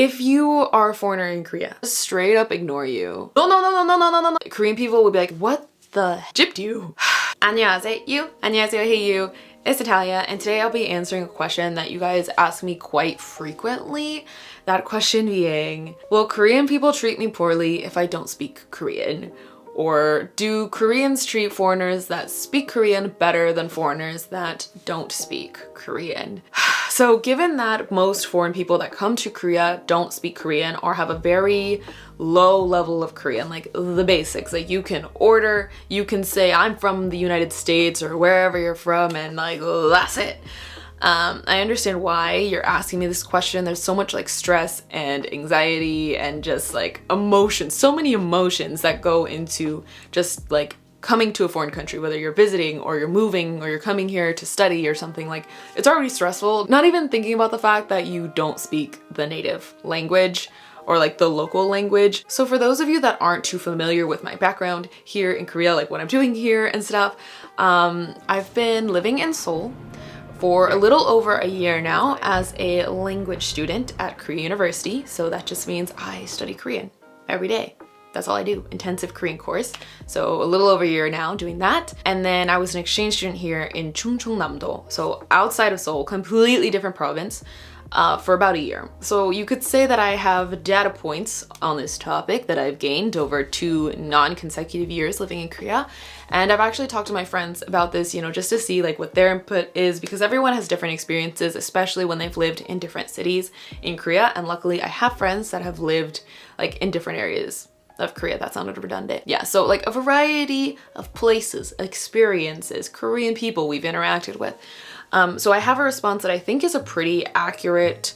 if you are a foreigner in Korea, straight up ignore you. No. Korean people would be like, what the gypped you? 안녕하세요. 안녕하세요. Hey you. It's Natalia, and today I'll be answering a question that you guys ask me quite frequently. That question being, will Korean people treat me poorly if I don't speak Korean? Or do Koreans treat foreigners that speak Korean better than foreigners that don't speak Korean? So given that most foreign people that come to Korea don't speak Korean or have a very low level of Korean, like the basics, like you can order, you can say I'm from the United States or wherever you're from, and like that's it. I understand why you're asking me this question. There's so much like stress and anxiety and just like emotions, so many emotions that go into just like coming to a foreign country, whether you're visiting or you're moving or you're coming here to study or something. Like, it's already stressful, not even thinking about the fact that you don't speak the native language or like the local language. So for those of you that aren't too familiar with my background here in Korea, like what I'm doing here and stuff, I've been living in Seoul for a little over a year now as a language student at Korea University. So that just means I study Korean every day. That's all I do, intensive Korean course. So a little over a year now doing that. And then I was an exchange student here in Chungcheongnam-do, so outside of Seoul, completely different province, for about a year. So you could say that I have data points on this topic that I've gained over 2 non-consecutive years living in Korea. And I've actually talked to my friends about this, you know, just to see like what their input is, because everyone has different experiences, especially when they've lived in different cities in Korea. And luckily I have friends that have lived like in different areas of Korea. That sounded redundant. Yeah, so like a variety of places, experiences, Korean people we've interacted with. So I have a response that I think is a pretty accurate,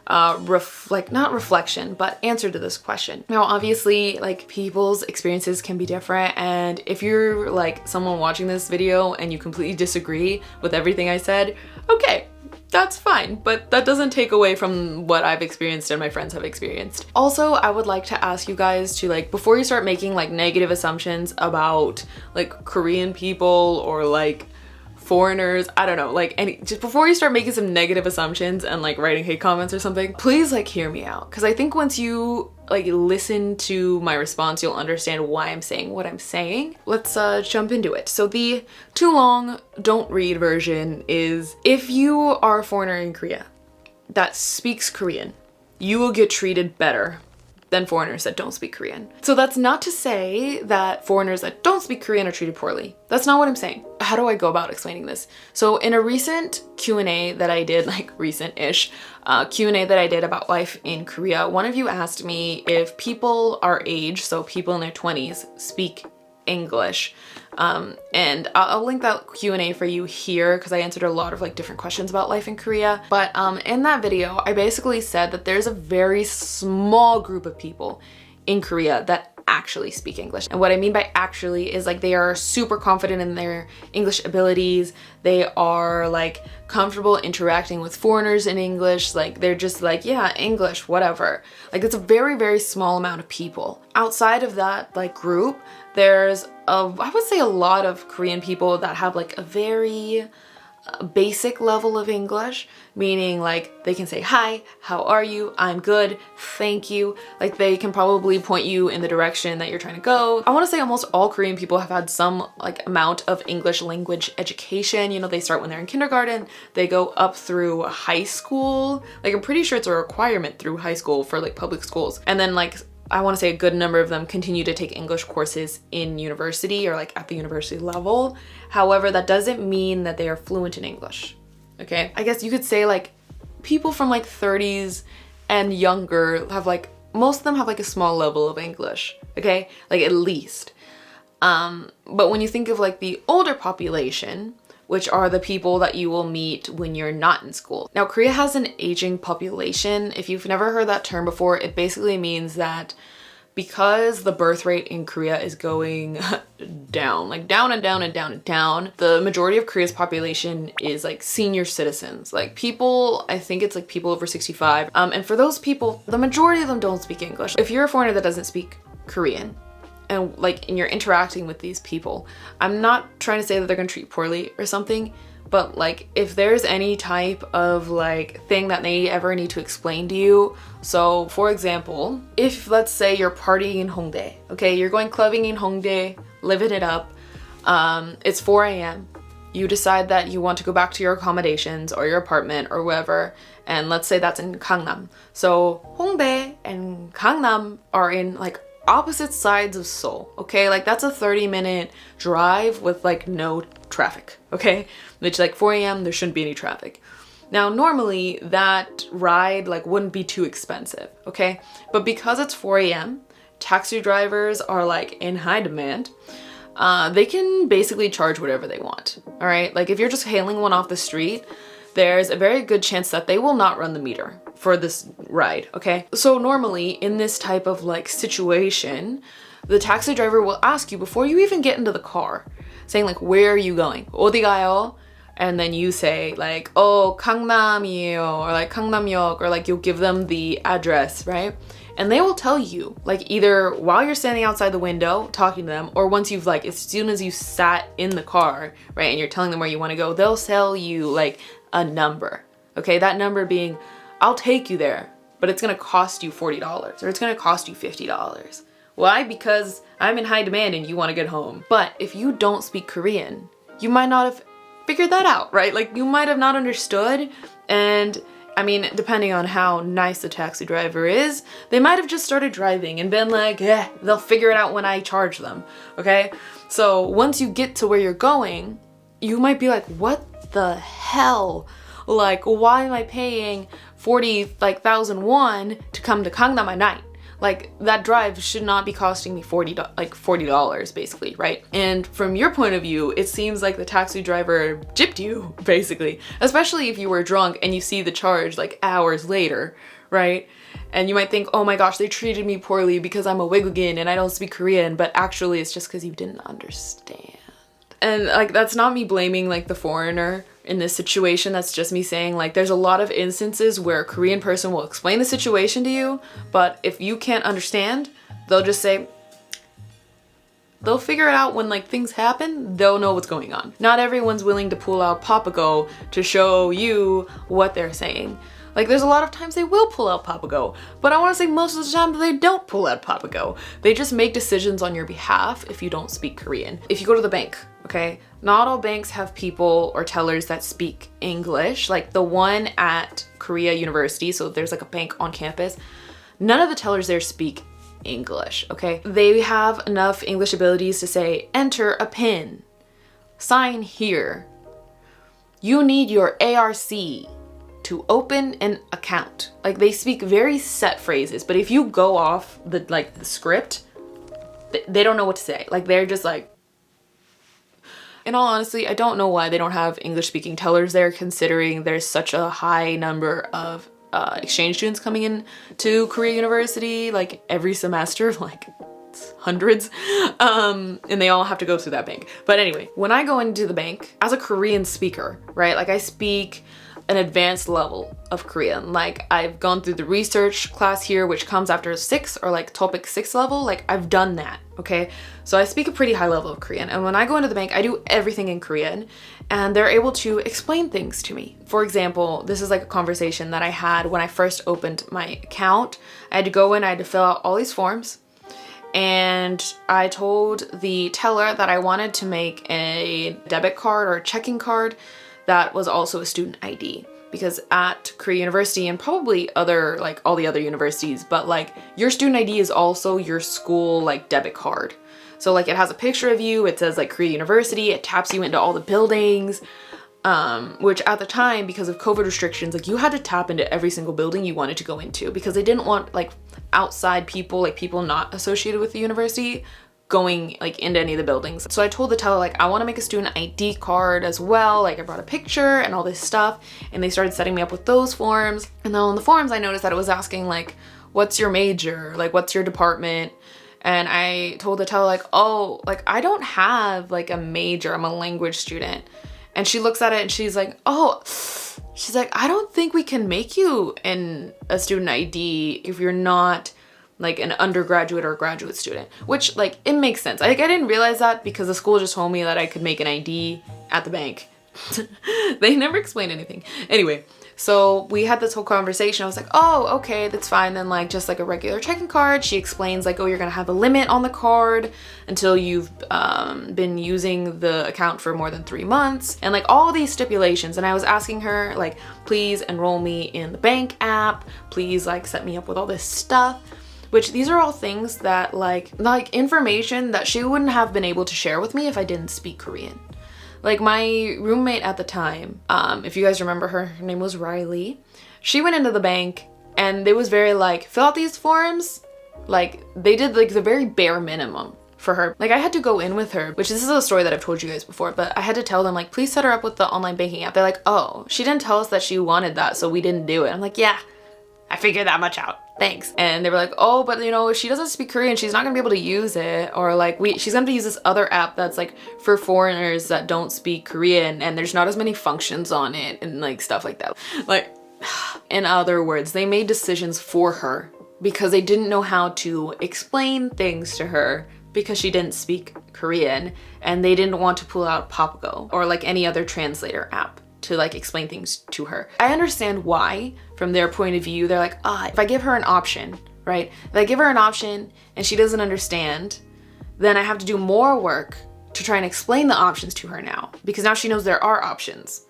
not reflection, but answer to this question. Now, obviously, like people's experiences can be different, and if you're like someone watching this video and you completely disagree with everything I said, okay, that's fine, but that doesn't take away from what I've experienced and my friends have experienced. Also, I would like to ask you guys to like, before you start making like negative assumptions about like Korean people or like foreigners, I don't know, like just before you start making some negative assumptions and like writing hate comments or something, please like hear me out. Because I think once you like listen to my response, you'll understand why I'm saying what I'm saying. Let's jump into it. So the too long, don't read version is, if you are a foreigner in Korea that speaks Korean, you will get treated better than foreigners that don't speak Korean. So that's not to say that foreigners that don't speak Korean are treated poorly. That's not what I'm saying. How do I go about explaining this? So in a recent Q&A that I did, like recent-ish, Q&A that I did about life in Korea, one of you asked me if people our age, so people in their 20s, speak English. And I'll link that Q&A for you here because I answered a lot of like different questions about life in Korea. But in that video, I basically said that there's a very small group of people in Korea that actually speak English. And what I mean by actually is like they are super confident in their English abilities. They are like comfortable interacting with foreigners in English. Like they're just like, yeah, English, whatever. Like it's a very, very small amount of people. Outside of that like group, there's I would say a lot of Korean people that have like a very basic level of English, meaning like they can say hi, how are you, I'm good, thank you. Like they can probably point you in the direction that you're trying to go. I want to say almost all Korean people have had some like amount of English language education. You know, they start when they're in kindergarten, they go up through high school. Like I'm pretty sure it's a requirement through high school for like public schools. And then like I want to say a good number of them continue to take English courses in university or like at the university level. However, that doesn't mean that they are fluent in English. Okay, I guess you could say like people from like 30s and younger have like, most of them have like a small level of English, okay, like at least. But when you think of like the older population, which are the people that you will meet when you're not in school. Now, Korea has an aging population. If you've never heard that term before, it basically means that because the birth rate in Korea is going down, like down and down and down and down, the majority of Korea's population is like senior citizens, like people, I think it's like people over 65. And for those people, the majority of them don't speak English. If you're a foreigner that doesn't speak Korean, and you're interacting with these people, I'm not trying to say that they're gonna treat you poorly or something, but like if there's any type of like thing that they ever need to explain to you. So for example, if let's say you're partying in Hongdae, okay, you're going clubbing in Hongdae, living it up, it's 4 a.m. You decide that you want to go back to your accommodations or your apartment or wherever, and let's say that's in Gangnam. So Hongdae and Gangnam are in like opposite sides of Seoul, okay? Like that's a 30-minute drive with like no traffic, okay? Which like 4 a.m. there shouldn't be any traffic. Now normally that ride like wouldn't be too expensive, okay? But because it's 4 a.m., taxi drivers are like in high demand. They can basically charge whatever they want, all right? Like if you're just hailing one off the street, there's a very good chance that they will not run the meter for this ride, okay? So normally in this type of like situation, the taxi driver will ask you before you even get into the car, saying like, where are you going? 어디 가요? And then you say like, oh, 강남이에요, or like 강남역, or like you'll give them the address, right? And they will tell you, like either while you're standing outside the window talking to them, or once you've like, as soon as you sat in the car, right, and you're telling them where you want to go, they'll tell you like a number, okay? That number being, I'll take you there, but it's gonna cost you $40, or it's gonna cost you $50. Why? Because I'm in high demand and you want to get home. But if you don't speak Korean, you might not have figured that out, right? Like you might have not understood, and I mean, depending on how nice the taxi driver is, they might have just started driving and been like, yeah, they'll figure it out when I charge them, okay? So once you get to where you're going, you might be like, what the hell? Like, why am I paying 40,000 won to come to Gangnam at night? Like that drive should not be costing me $40 basically, right? And from your point of view, it seems like the taxi driver gypped you basically, especially if you were drunk and you see the charge like hours later, right? And you might think, oh my gosh, they treated me poorly because I'm a Wigugin and I don't speak Korean, but actually it's just because you didn't understand. And like, that's not me blaming like the foreigner in this situation. That's just me saying like, there's a lot of instances where a Korean person will explain the situation to you, but if you can't understand, they'll just say, they'll figure it out when like things happen, they'll know what's going on. Not everyone's willing to pull out Papago to show you what they're saying. Like there's a lot of times they will pull out Papago, but I want to say most of the time they don't pull out Papago. They just make decisions on your behalf if you don't speak Korean. If you go to the bank, okay, not all banks have people or tellers that speak English. Like the one at Korea University, so there's like a bank on campus, none of the tellers there speak English, okay? They have enough English abilities to say, enter a PIN, sign here, you need your ARC to open an account. Like they speak very set phrases, but if you go off the script, they don't know what to say. Like they're just like, in all honesty, I don't know why they don't have English speaking tellers there, considering there's such a high number of exchange students coming in to Korea University like every semester, like hundreds, and they all have to go through that bank. But anyway, when I go into the bank as a Korean speaker, right, like I speak an advanced level of Korean. Like I've gone through the research class here, which comes after 6 or like TOPIK 6 level. Like I've done that, okay? So I speak a pretty high level of Korean, and when I go into the bank, I do everything in Korean, and they're able to explain things to me. For example, this is like a conversation that I had when I first opened my account. I had to go in, I had to fill out all these forms, and I told the teller that I wanted to make a debit card or a checking card that was also a student ID, because at Korea University and probably other, like all the other universities, but like your student ID is also your school like debit card. So like it has a picture of you, it says like Korea University, it taps you into all the buildings, which at the time, because of COVID restrictions, like you had to tap into every single building you wanted to go into, because they didn't want like outside people, like people not associated with the university, going like into any of the buildings. So I told the teller like, I want to make a student ID card as well. Like I brought a picture and all this stuff, and they started setting me up with those forms. And then on the forms, I noticed that it was asking like, what's your major? Like, what's your department? And I told the teller like, oh, like I don't have like a major, I'm a language student. And she looks at it and she's like, oh, she's like, I don't think we can make you a student ID if you're not like an undergraduate or graduate student, which like, it makes sense. Like I didn't realize that because the school just told me that I could make an ID at the bank They never explained anything. Anyway, so we had this whole conversation. I was like, oh, okay, that's fine. Then like just like a regular checking card. She explains like, oh, you're gonna have a limit on the card until you've been using the account for more than 3 months, and like all these stipulations. And I was asking her like, please enroll me in the bank app. Please like set me up with all this stuff. Which these are all things that like information that she wouldn't have been able to share with me if I didn't speak Korean. Like my roommate at the time, if you guys remember her name was Riley. She went into the bank and it was very like, fill out these forms. Like they did like the very bare minimum for her. Like I had to go in with her, which this is a story that I've told you guys before, but I had to tell them like, please set her up with the online banking app. They're like, oh, she didn't tell us that she wanted that, so we didn't do it. I'm like, yeah, I figured that much out. Thanks. And they were like, oh, but you know, if she doesn't speak Korean, she's not gonna be able to use it. Or like she's gonna have to use this other app that's like for foreigners that don't speak Korean and there's not as many functions on it and like stuff like that. Like, in other words, they made decisions for her because they didn't know how to explain things to her because she didn't speak Korean, and they didn't want to pull out Papago or like any other translator app to like explain things to her. I understand why from their point of view. They're like, if I give her an option, right? If I give her an option and she doesn't understand, then I have to do more work to try and explain the options to her now, because now she knows there are options.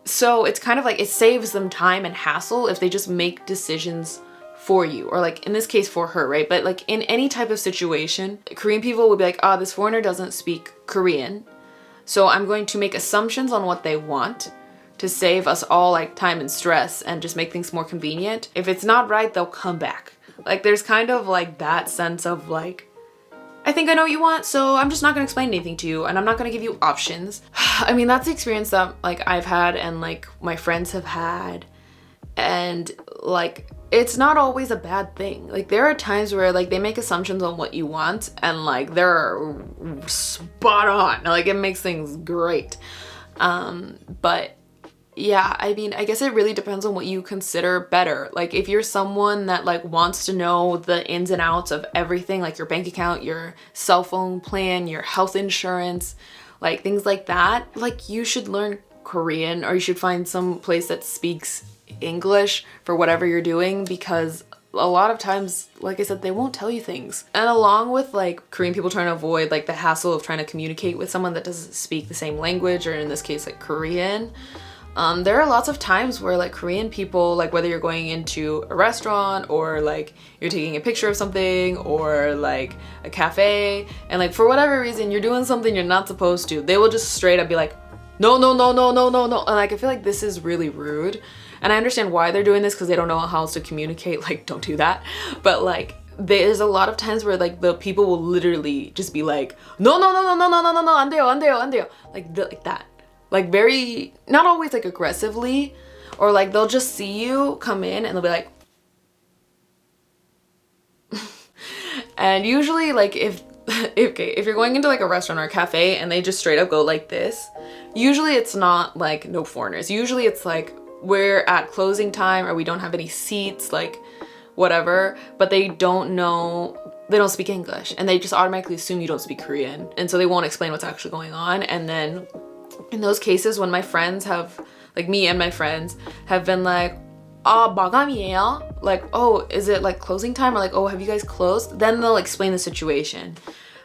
So it's kind of like it saves them time and hassle if they just make decisions for you, or like in this case for her, right? But like in any type of situation, Korean people would be like, this foreigner doesn't speak Korean, so I'm going to make assumptions on what they want to save us all like time and stress and just make things more convenient. If it's not right, they'll come back. Like there's kind of like that sense of like, I think I know what you want, so I'm just not gonna explain anything to you and I'm not gonna give you options. I mean, that's the experience that like I've had and like my friends have had, and like it's not always a bad thing. Like there are times where like they make assumptions on what you want and like they're spot on. Like it makes things great. But yeah, I mean, I guess it really depends on what you consider better. Like if you're someone that like wants to know the ins and outs of everything, like your bank account, your cell phone plan, your health insurance, like things like that, like you should learn Korean, or you should find some place that speaks English for whatever you're doing, because a lot of times, like I said, they won't tell you things. And along with like Korean people trying to avoid like the hassle of trying to communicate with someone that doesn't speak the same language, or in this case like Korean, there are lots of times where like Korean people, like whether you're going into a restaurant or like you're taking a picture of something or like a cafe, and like for whatever reason you're doing something you're not supposed to, they will just straight up be like, no, no, no, no, no, no, no. And like I feel like this is really rude. And I understand why they're doing this, because they don't know how else to communicate, like don't do that. But like there's a lot of times where like the people will literally just be like, no, no, no, no, no, no, no, no, no, 안 돼요, 안 돼요, 안 돼요. Like that. Like very, not always like aggressively, or like they'll just see you come in and they'll be like, and usually like if you're going into like a restaurant or a cafe and they just straight up go like this, usually it's not like no foreigners. Usually it's like we're at closing time or we don't have any seats, like whatever, but they don't know, they don't speak English and they just automatically assume you don't speak Korean, and so they won't explain what's actually going on. And then in those cases when my friends have, like me and my friends have been like, 마감이에요? Like, oh, is it like closing time? Or like, oh, have you guys closed? Then they'll explain the situation.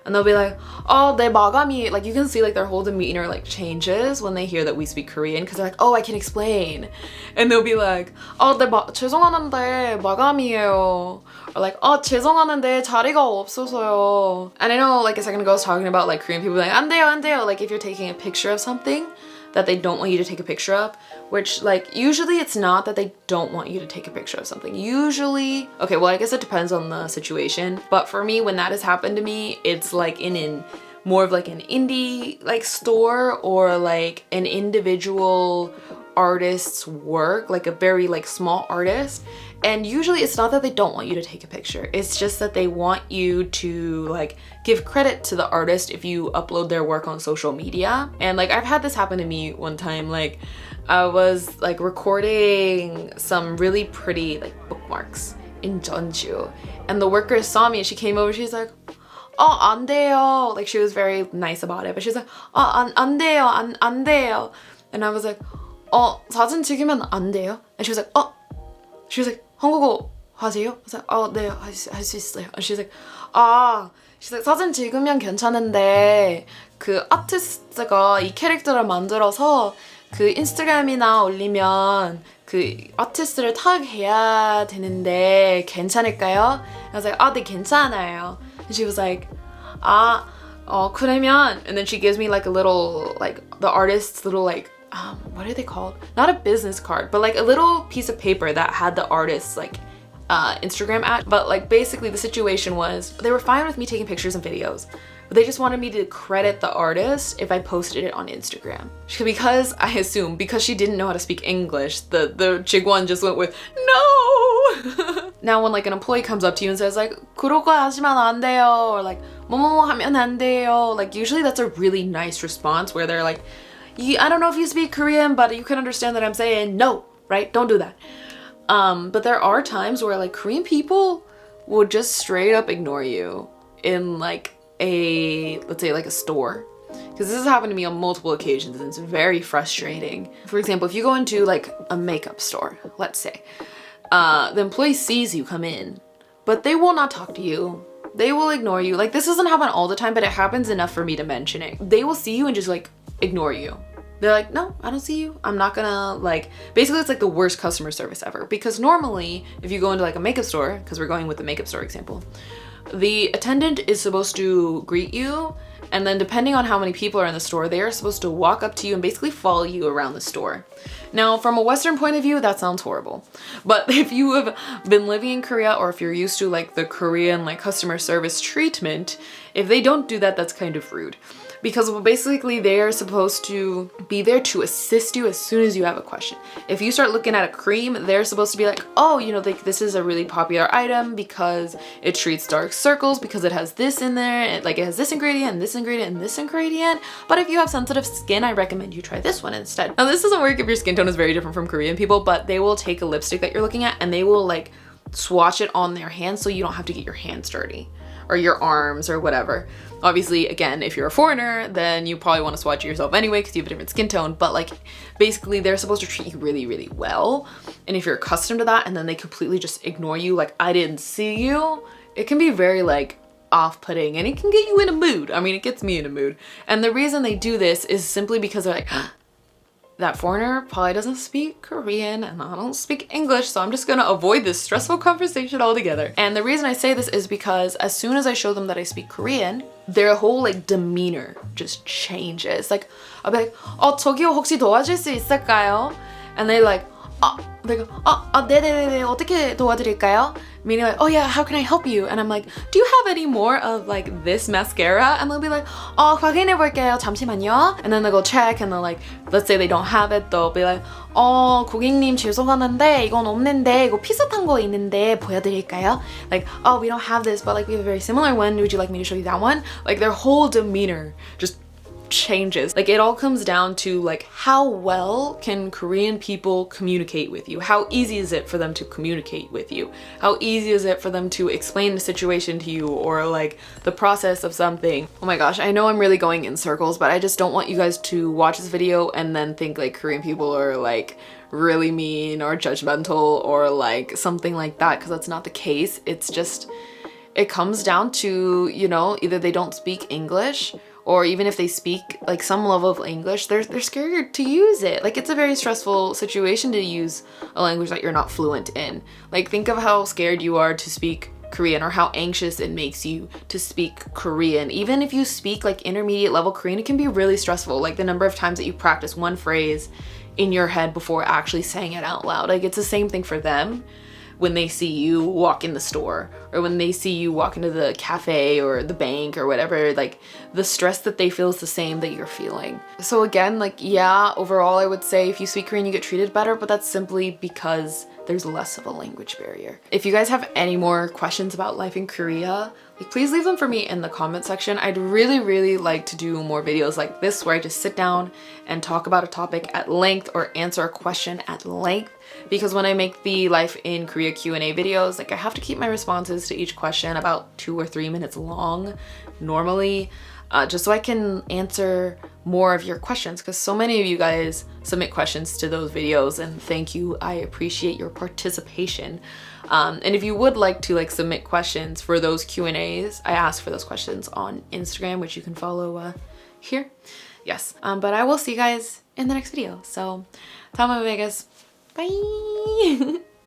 And they'll be like, 네 마감이, like you can see like their whole demeanor like changes when they hear that we speak Korean, because they're like, oh, I can explain. And they'll be like, 네 죄송하는데 마감이에요. Or like, 죄송하는데 자리가 없어서요. And I know like a second ago I was talking about like Korean people like, 안 돼요, 안 돼요. Like if you're taking a picture of something that they don't want you to take a picture of, which like usually it's not that they don't want you to take a picture of something. Usually, okay, well I guess it depends on the situation, but for me when that has happened to me, it's like in more of like an indie like store or like an individual artist's work, like a very like small artist. And usually it's not that they don't want you to take a picture, it's just that they want you to like give credit to the artist if you upload their work on social media. And like I've had this happen to me one time. Like I was like recording some really pretty like bookmarks in Jeonju, and the worker saw me and she came over, she's like, 안 돼요. Like she was very nice about it. But she was like, 안 돼요. 안 돼요. And I was like, 사진 찍으면 안 돼요? And she was like, she was like, 한국어 하세요? I was like, 네, 할 수 있어요. And she's like, she's like, 사진 찍으면 괜찮은데 그 아티스트가 이 캐릭터를 만들어서 그 인스타그램이나 올리면 그 아티스트를 타그해야 되는데 괜찮을까요? I was like, 네, 괜찮아요. And she was like, 그러면, and then she gives me like a little, like the artist's little like, what are they called? Not a business card, but like a little piece of paper that had the artist's like Instagram at. But like basically the situation was they were fine with me taking pictures and videos, but they just wanted me to credit the artist if I posted it on Instagram. Because I assume because she didn't know how to speak English, the 직원 just went with no. Now when like an employee comes up to you and says like 그러고 하시면 안 돼요, or like 뭐뭐뭐 하면 안 돼요, like usually that's a really nice response where they're like, I don't know if you speak Korean, but you can understand that I'm saying no, right? Don't do that. But there are times where like Korean people will just straight up ignore you in like let's say like a store. Because this has happened to me on multiple occasions and it's very frustrating. For example, if you go into like a makeup store, let's say, the employee sees you come in, but they will not talk to you. They will ignore you. Like this doesn't happen all the time, but it happens enough for me to mention it. They will see you and just like ignore you. They're like, no, I don't see you. I'm not gonna like, basically it's like the worst customer service ever. Because normally if you go into like a makeup store, because we're going with the makeup store example, the attendant is supposed to greet you, and then depending on how many people are in the store, they are supposed to walk up to you and basically follow you around the store. Now, from a Western point of view, that sounds horrible. But if you have been living in Korea, or if you're used to like the Korean like customer service treatment, if they don't do that, that's kind of rude. Because basically they are supposed to be there to assist you as soon as you have a question. If you start looking at a cream, they're supposed to be like, like this is a really popular item because it treats dark circles, because it has this in there, like it has this ingredient and this ingredient and this ingredient. But if you have sensitive skin, I recommend you try this one instead. Now this doesn't work if your skin tone is very different from Korean people, but they will take a lipstick that you're looking at and they will like swatch it on their hands so you don't have to get your hands dirty. Or your arms or whatever. Obviously, again, if you're a foreigner, then you probably want to swatch it yourself anyway because you have a different skin tone, but like basically they're supposed to treat you really, really well. And if you're accustomed to that and then they completely just ignore you, like I didn't see you, it can be very like off-putting and it can get you in a mood. I mean, it gets me in a mood. And the reason they do this is simply because they're like, that foreigner probably doesn't speak Korean and I don't speak English, so I'm just gonna avoid this stressful conversation altogether. And the reason I say this is because as soon as I show them that I speak Korean, their whole like demeanor just changes. Like I'll be like, 저기요 혹시 도와줄 수 있을까요? And they like, they go, 네네네, 어떻게 도와드릴까요? Meaning like, oh yeah, how can I help you? And I'm like, do you have any more of like this mascara? And they'll be like, 확인해볼게요, 잠시만요. And then they'll go check and they'll like, let's say they don't have it, they'll be like, 고객님 죄송하는데 이건 없는데 이거 비슷한 거 있는데 보여드릴까요? Like, we don't have this, but like we have a very similar one. Would you like me to show you that one? Like their whole demeanor just changes. Like it all comes down to like how well can Korean people communicate with you? How easy is it for them to communicate with you? How easy is it for them to explain the situation to you or like the process of something? Oh my gosh, I know I'm really going in circles, but I just don't want you guys to watch this video and then think like Korean people are like really mean or judgmental or like something like that, because that's not the case. It's just, it comes down to, you know, either they don't speak English, or even if they speak like some level of English, they're scared to use it. Like it's a very stressful situation to use a language that you're not fluent in. Like think of how scared you are to speak Korean or how anxious it makes you to speak Korean. Even if you speak like intermediate level Korean, it can be really stressful. Like the number of times that you practice one phrase in your head before actually saying it out loud. Like it's the same thing for them when they see you walk in the store or when they see you walk into the cafe or the bank or whatever. Like the stress that they feel is the same that you're feeling. So again, like yeah, overall I would say if you speak Korean you get treated better, but that's simply because there's less of a language barrier. If you guys have any more questions about life in Korea, please leave them for me in the comment section. I'd really like to do more videos like this where I just sit down and talk about a topic at length or answer a question at length, because when I make the Life in Korea Q&A videos, like I have to keep my responses to each question about 2 or 3 minutes long normally, just so I can answer more of your questions, because so many of you guys submit questions to those videos, and thank you. I appreciate your participation. And if you would like to like submit questions for those Q&As, I ask for those questions on Instagram, which you can follow here. Yes, but I will see you guys in the next video. So, 다음에 뵙겠습니다. Bye!